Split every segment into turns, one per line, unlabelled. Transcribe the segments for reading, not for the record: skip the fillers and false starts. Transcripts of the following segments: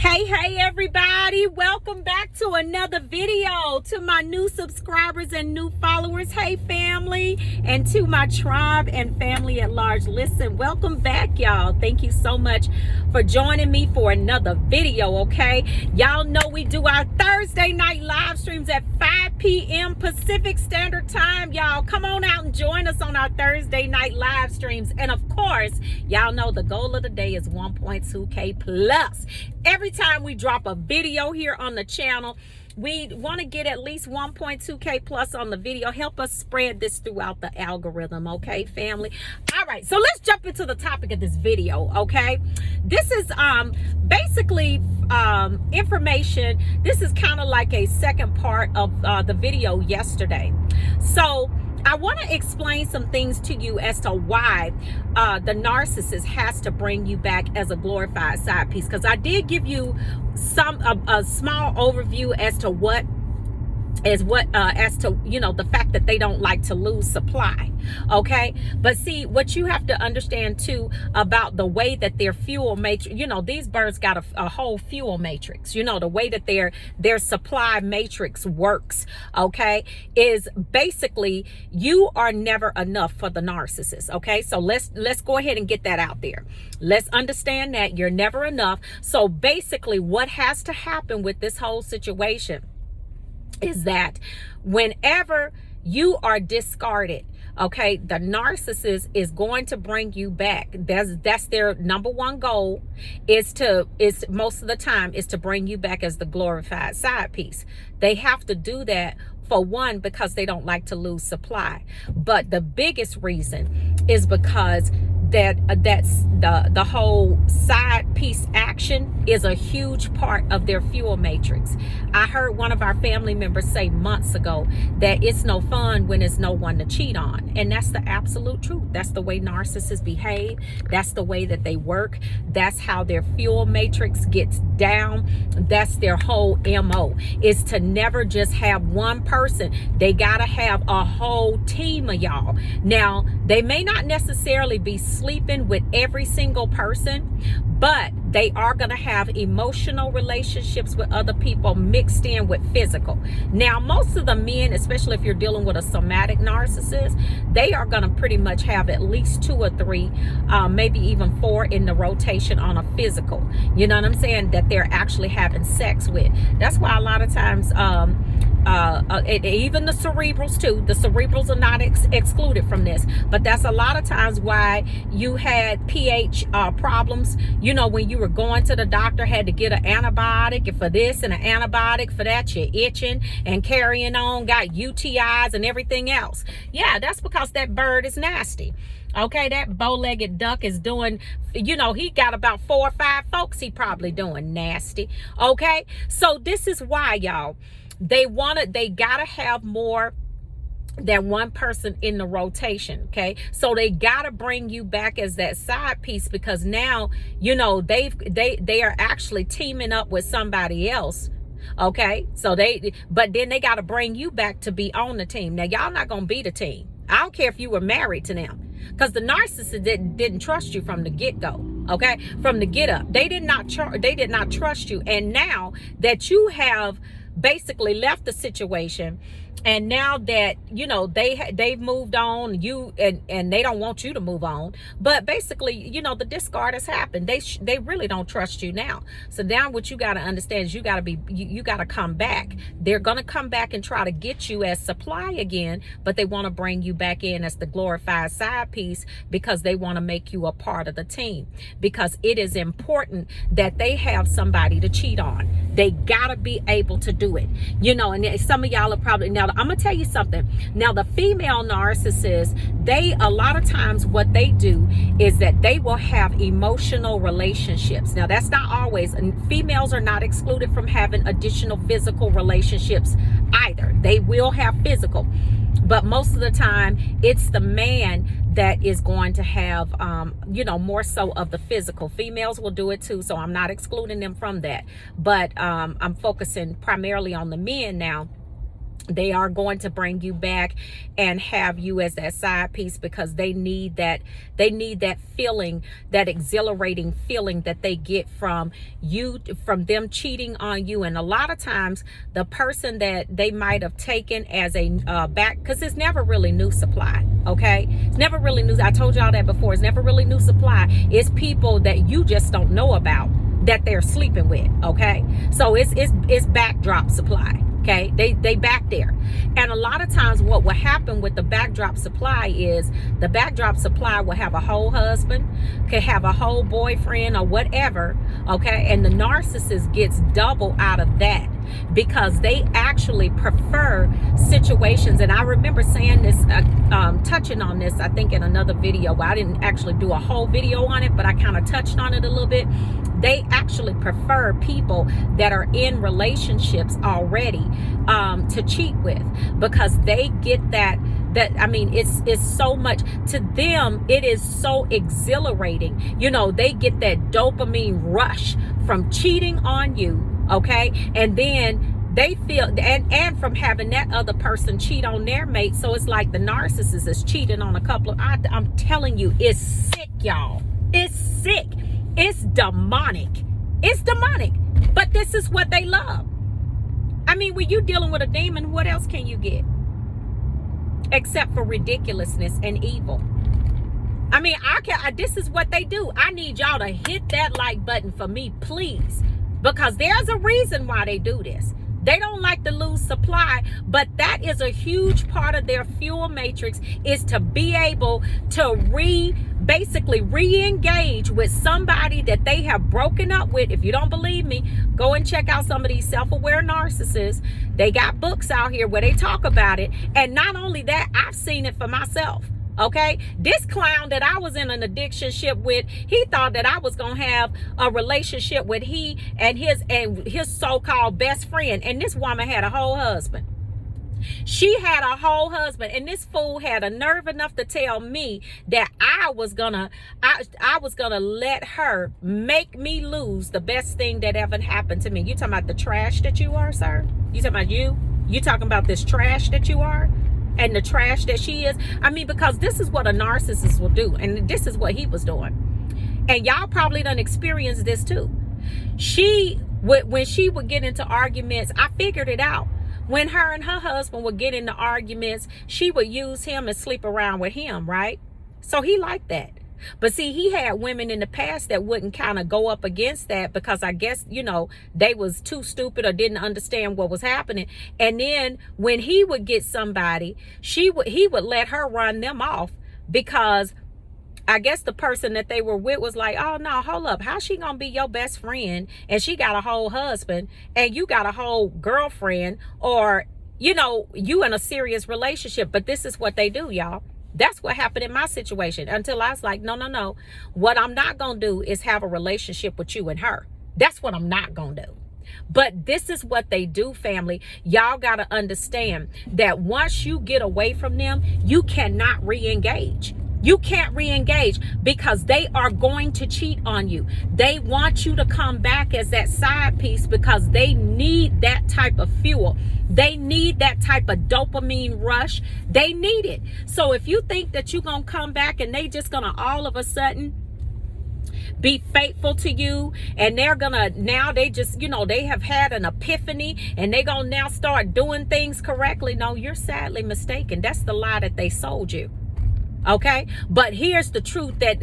Hey everybody, welcome back to another video. To my new subscribers and new followers, hey family, and to my tribe and family at large, listen, welcome back y'all. Thank you so much for joining me for another video. Okay, y'all know we do our Thursday night live streams at 5 p.m. Pacific Standard Time. Y'all come on out and join us on our Thursday night live streams. And of course, y'all know the goal of the day is 1.2K plus. Every time we drop a video here on the channel, we want to get at least 1.2K plus on the video. Help us spread this throughout the algorithm, okay, family? All right, so let's jump into the topic of this video, okay? This is basically information. This is kind of like a second part of the video yesterday. So I want to explain some things to you as to why the narcissist has to bring you back as a glorified side piece. Because I did give you a small overview as to the fact that they don't like to lose supply. Okay, but see, what you have to understand too about the way that their fuel matrix, these birds got a whole fuel matrix. The way that their supply matrix works, okay, is basically you are never enough for the narcissist. Okay, so let's go ahead and get that out there. Let's understand that you're never enough. So basically what has to happen with this whole situation is that whenever you are discarded, okay, the narcissist is going to bring you back. That's their number one goal, is most of the time is to bring you back as the glorified side piece. They have to do that, for one, because they don't like to lose supply. But the biggest reason is because that's the whole side piece action is a huge part of their fuel matrix. I heard one of our family members say months ago that it's no fun when there's no one to cheat on. And that's the absolute truth. That's the way narcissists behave. That's the way that they work. That's how their fuel matrix gets down. That's their whole MO, is to never just have one person. They gotta have a whole team of y'all. Now, they may not necessarily be sleeping with every single person, but they are going to have emotional relationships with other people mixed in with physical. Now, most of the men, especially if you're dealing with a somatic narcissist, they are going to pretty much have at least 2 or 3, maybe even 4 in the rotation on a physical. You know what I'm saying? That they're actually having sex with. That's why a lot of times, even the cerebrals too. The cerebrals are not excluded from this, but that's a lot of times why you had pH problems. When you were going to the doctor, had to get an antibiotic for this and an antibiotic for that. You're itching and carrying on, got UTIs and everything else. Yeah, that's because that bird is nasty. Okay, that bow-legged duck is doing, he got about 4 or 5 folks he probably doing nasty. Okay, so this is why, y'all, they gotta have more than one person in the rotation. Okay, so they gotta bring you back as that side piece, because now they are actually teaming up with somebody else. Okay, so but then they gotta bring you back to be on the team. Now, y'all not gonna be the team. I don't care if you were married to them, because the narcissist didn't trust you from the get-go. Okay, from the get-up, they did not trust you. And now that you have basically left the situation, and now that they've moved on, and they don't want you to move on, but basically the discard has happened. They really don't trust you now. So now what you got to understand is you got to come back. They're going to come back and try to get you as supply again, but they want to bring you back in as the glorified side piece, because they want to make you a part of the team, because it is important that they have somebody to cheat on. They got to be able to do it, and some of y'all are probably, now I'm gonna tell you something. Now, the female narcissists, a lot of times what they do is that they will have emotional relationships. Now, that's not always, and females are not excluded from having additional physical relationships either. They will have physical, but most of the time it's the man that is going to have more so of the physical. Females will do it too, so I'm not excluding them from that, but I'm focusing primarily on the men now. They are going to bring you back and have you as that side piece, because they need that feeling, that exhilarating feeling that they get from you, from them cheating on you. And a lot of times the person that they might have taken as a back, because it's never really new supply. Okay, it's never really new. I told y'all that before. It's never really new supply. It's people that you just don't know about that they're sleeping with. Okay, so it's backdrop supply. Okay, they back there. And a lot of times what will happen with the backdrop supply is the backdrop supply will have a whole husband, could have a whole boyfriend or whatever. Okay, and the narcissist gets double out of that, because they actually prefer situations. And I remember saying this, touching on this, I think in another video. I didn't actually do a whole video on it, but I kind of touched on it a little bit. They actually prefer people that are in relationships already to cheat with, because they get that I mean, it's so much to them. It is so exhilarating. You know, they get that dopamine rush from cheating on you. Okay, and then they feel, and from having that other person cheat on their mate. So it's like the narcissist is cheating on a couple of, I'm telling you, it's sick, y'all. It's sick. It's demonic. It's demonic. But this is what they love. I mean, when you're dealing with a demon, what else can you get? Except for ridiculousness and evil. I mean, this is what they do. I need y'all to hit that like button for me, please. Because there's a reason why they do this. They don't like to lose supply, but that is a huge part of their fuel matrix, is to be able to basically re-engage with somebody that they have broken up with. If you don't believe me, go and check out some of these self-aware narcissists. They got books out here where they talk about it. And not only that, I've seen it for myself. Okay, this clown that I was in an addiction-ship with, he thought that I was gonna have a relationship with he and his so-called best friend, and this woman had a whole husband. She had a whole husband, and this fool had a nerve enough to tell me that I was gonna let her make me lose the best thing that ever happened to me. You talking about the trash that you are, sir? You talking about you? You talking about this trash that you are? And the trash that she is. I mean, because this is what a narcissist will do, and this is what he was doing. And y'all probably done experienced this too. When she would get into arguments, I figured it out. When her and her husband would get into arguments, she would use him and sleep around with him, right? So he liked that. But see, he had women in the past that wouldn't kind of go up against that, because I guess, you know, they was too stupid or didn't understand what was happening. And then when he would get somebody, he would let her run them off, because I guess the person that they were with was like, oh no, hold up, how's she gonna be your best friend and she got a whole husband and you got a whole girlfriend, or, you know, you in a serious relationship? But this is what they do, y'all. That's what happened in my situation, until I was like, no. What I'm not going to do is have a relationship with you and her. That's what I'm not going to do. But this is what they do, family. Y'all got to understand that once you get away from them, you cannot re-engage. You can't re-engage, because they are going to cheat on you. They want you to come back as that side piece, because they need that type of fuel. They need that type of dopamine rush. They need it. So if you think that you're going to come back and they just going to all of a sudden be faithful to you, and they're gonna, now they just, you know, they have had an epiphany and they gonna now start doing things correctly, no, you're sadly mistaken. That's the lie that they sold you. Okay, but here's the truth that,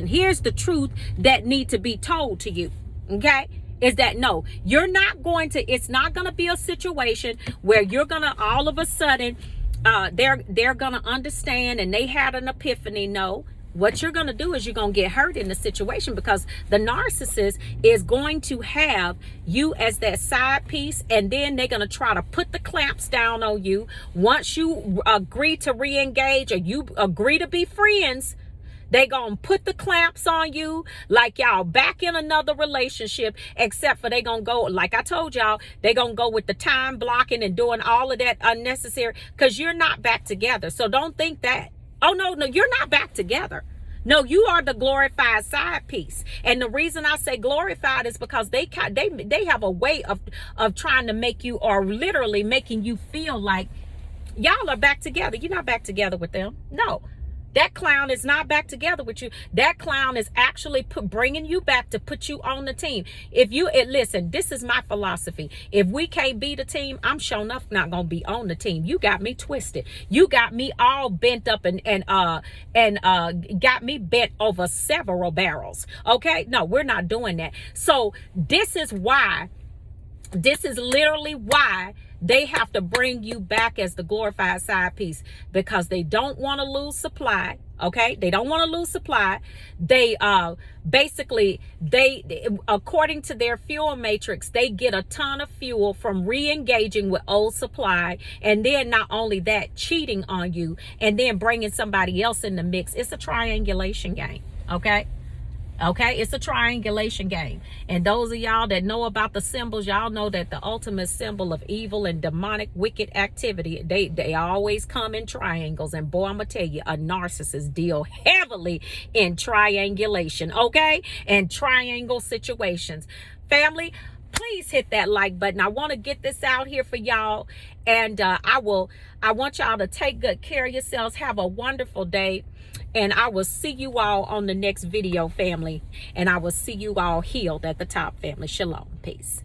here's the truth that need to be told to you. Okay, is that no, you're not going to, it's not going to be a situation where you're going to all of a sudden, they're going to understand and they had an epiphany. No, what you're going to do is you're going to get hurt in the situation, because the narcissist is going to have you as that side piece, and then they're going to try to put the clamps down on you. Once you agree to re-engage or you agree to be friends, they gonna put the clamps on you, like y'all back in another relationship, except for they gonna go, like I told y'all, they gonna go with the time blocking and doing all of that unnecessary, because you're not back together. So don't think that. Oh, no, you're not back together. No, you are the glorified side piece. And the reason I say glorified is because they have a way of trying to make you, or literally making you feel like y'all are back together. You're not back together with them. No. That clown is not back together with you. That clown is actually bringing you back to put you on the team. Listen, this is my philosophy. If we can't be the team, I'm sure enough not going to be on the team. You got me twisted. You got me all bent up and got me bent over several barrels. Okay? No, we're not doing that. So this is literally why they have to bring you back as the glorified side piece, because they don't want to lose supply. Okay, they don't want to lose supply. They basically, according to their fuel matrix, they get a ton of fuel from re-engaging with old supply, and then not only that, cheating on you, and then bringing somebody else in the mix. It's a triangulation game. Okay, it's a triangulation game. And those of y'all that know about the symbols, y'all know that the ultimate symbol of evil and demonic wicked activity, they always come in triangles. And boy, I'm gonna tell you, a narcissist deal heavily in triangulation, okay? And triangle situations. Family, please hit that like button. I want to get this out here for y'all. And I want y'all to take good care of yourselves. Have a wonderful day. And I will see you all on the next video, family. And I will see you all healed at the top, family. Shalom. Peace.